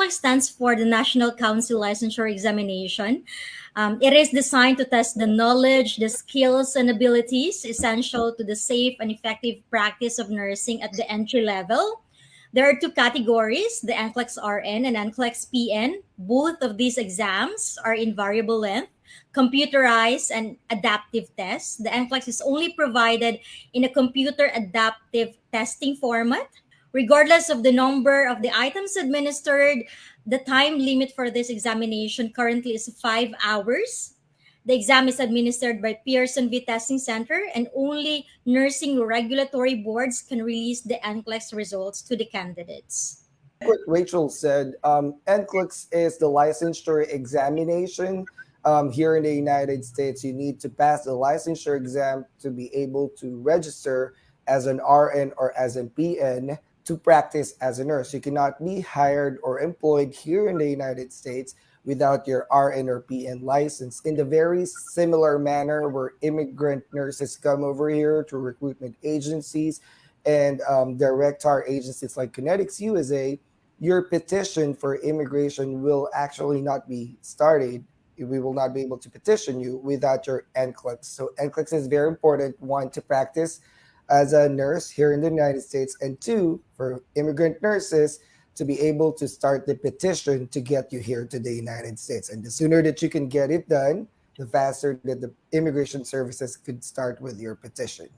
NCLEX stands for the National Council Licensure Examination. It is designed to test the knowledge, the skills, and abilities essential to the safe and effective practice of nursing at the entry level. There are two categories, the nclex-rn and nclex-pn. Both of these exams are in variable length, computerized, and adaptive tests. The NCLEX is only provided in a computer adaptive testing format. Regardless of the number of the items administered, the time limit for this examination currently is 5 hours. The exam is administered by Pearson V Testing Center, and only nursing regulatory boards can release the NCLEX results to the candidates. What Rachel said, NCLEX is the licensure examination. Here in the United States, you need to pass the licensure exam to be able to register as an RN or as an PN to practice as a nurse. You cannot be hired or employed here in the United States without your RN or PN license. In the very similar manner where immigrant nurses come over here to recruitment agencies and direct our agencies like Kinetics USA, your petition for immigration will actually not be started. We will not be able to petition you without your NCLEX. So NCLEX is very important, one, to practice as a nurse here in the United States, and two, for immigrant nurses to be able to start the petition to get you here to the United States. And the sooner that you can get it done, the faster that the immigration services could start with your petition.